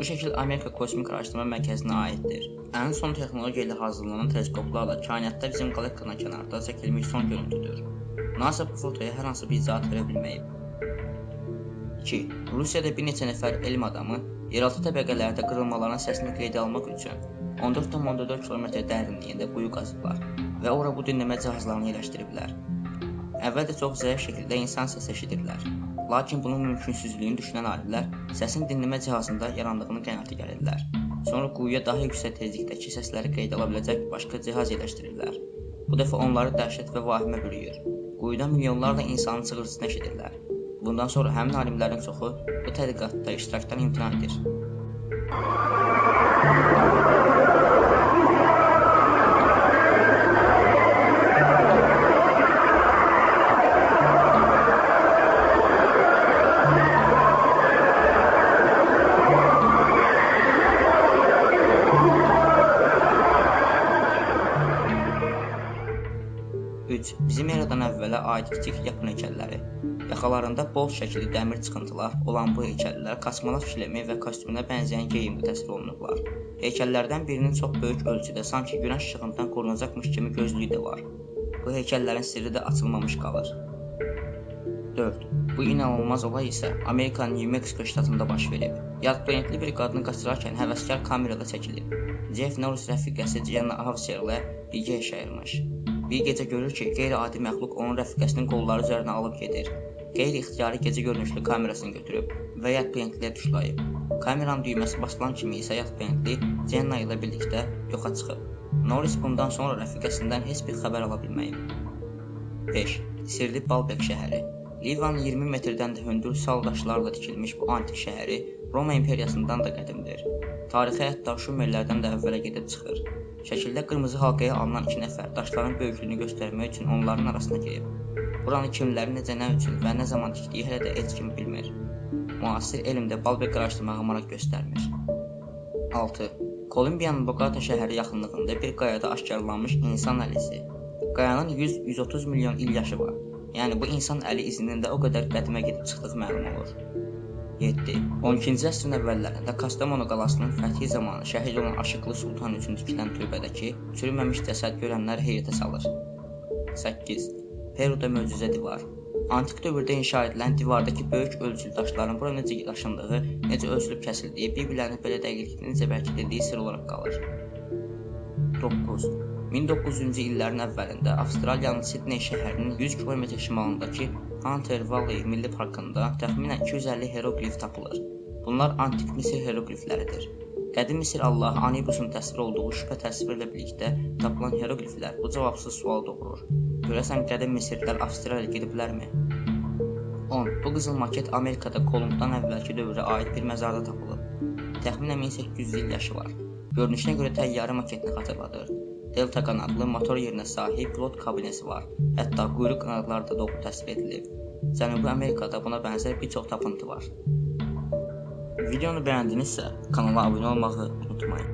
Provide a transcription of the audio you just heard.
Bu şəkil Amerika Kosmik Araşdırma Mərkəzinə aiddir. Ən son texnologiya ilə hazırlanan teleskoplarla kainatda bizim qalaktikanın kənarında çəkilmiş son görüntüdür. NASA bu fotoya hər hansı bir izahat verə bilməyib. 2. Rusiyada bir neçə nəfər elm adamı yeraltı təbəqələrdə qırılmaların səsini qeydə almaq üçün 14,4 km dərinliyində quyu qazıblar və ora bu dinləmə cihazlarını yerləşdiriblər. Əvvəldə çox zəif şəkildə insan səsi eşidirlər, lakin bunun mümkünsüzlüyünü düşünən alimlər səsin dinləmə cihazında yarandığını qənaətə gəlirlər. Sonra quyuya daha yüksək tezlikdəki səsləri qeydə ala biləcək başqa cihaz yerləşdirirlər. Bu dəfə onları dəhşət və vahimə bürüyür. Quyuda milyonlarla insanın çığırtısını eşidirlər. Bundan sonra həmin alimlərin çoxu bu tədqiqatda iştirakdan imtina edir. Bizim eradan əvvələ aid kiçik yapın heykəlləri. Yaxalarında bol şəkilli dəmir çıxıntılar olan bu heykəllər kosmonavt şlemi və kostyumuna bənzəyən geyimdə təsvir olunublar. Heykəllərdən birinin çox böyük ölçüdə sanki günəş işığından qorunacaqmış kimi gözlüyü də var. Bu heykəllərin sirri də açılmamış qalır. 4. Bu inanılmaz olay isə Amerikanın New Mexico ştatında baş verib. Yad planetli bir qadını qaçırarkən həvəskar kamerada çəkilib. Jeff Norris rəfiqəsi Jenna Avserlə birgə yaşayırmış. Bir gecə görür ki, qeyri-adi məxluq onun rəfiqəsinin qolları üzərinə alıb gedir. Qeyri-ixtiyari gecə görünüşlü kamerasını götürüb və yad planetliyə tuşlayıb. Kameranın düyməsi basılan kimi isə yad planetli Jenna ilə birlikdə yoxa çıxıb. Norris bundan sonra rəfiqəsindən heç bir xəbər ala bilməyib. 5. Sirli Baalbek şəhəri. Livanın 20 metrdən də hündür sal daşlarla tikilmiş bu antik şəhəri Roma imperiyasından da qədimdir. Tarixi hətta Şumerlərdən də əvvələ gedib çıxır. Şəkildə qırmızı halqaya alınan 2 nəfər daşların böyüklüyünü göstərmək üçün onların arasına girib. Buranı kimlərin necə nə üçün və nə zaman tikdiyi hələ də heç kim bilmir. Müasir elmdə Baalbek araşdırmağa maraq göstərmir. 6. Kolumbiyanın Bogota şəhəri yaxınlığında bir qayada aşkarlanmış insan əlisi. Qayanın 100-130 milyon il yaşı var. Yəni bu insan əli izinin də o qədər qədimə gedib çıxdığı məlum olur. 7. 12-ci əsrin əvvəllərində Kastamonu qalasının fəthi zamanı şəhid olan Aşıqlı Sultan üçün tikilən türbədəki çürüməmiş cəsəd görənlər heyrətə salır. 8. Peruda möcüzə divar. Antik dövrdə inşa edilən divardakı böyük ölçülü daşların bura necə daşındığı, necə ölçülüb kəsildiyi, bir-birlərini belə dəqiqliklə necə bərkidildiyi sir olaraq qalır. 9. 1900-cü illərin əvvəlində Avstraliyanın Sidney şəhərinin 100 km şimalındakı Hunter Valley Milli Parkında təxminən 250 hieroqlif tapılır. Bunlar antik Misir hieroqlifləridir. Qədim Misir Allahı Anibusun təsvir olduğu şübhə təsvirlə birlikdə tapılan hieroqliflər bu cavabsız sual doğurur. Görəsən qədim Misirlər Avstraliyaya gediblərmi? 10. Bu qızıl maket Amerikada Kolumbdan əvvəlki dövrə aid bir məzarda tapılıb. Təxminən 1800 il yaşı var. Görünüşünə görə təyyarə maketini xatırladır. Delta qanadlı motor yerinə sahib pilot kabinesi var. Hətta quyruq qanadları da doğru təsvir edilib. Cənubi Amerikada buna bənzər bir çox tapıntı var. Videonu bəyəndinizsə kanala abunə olmağı unutmayın.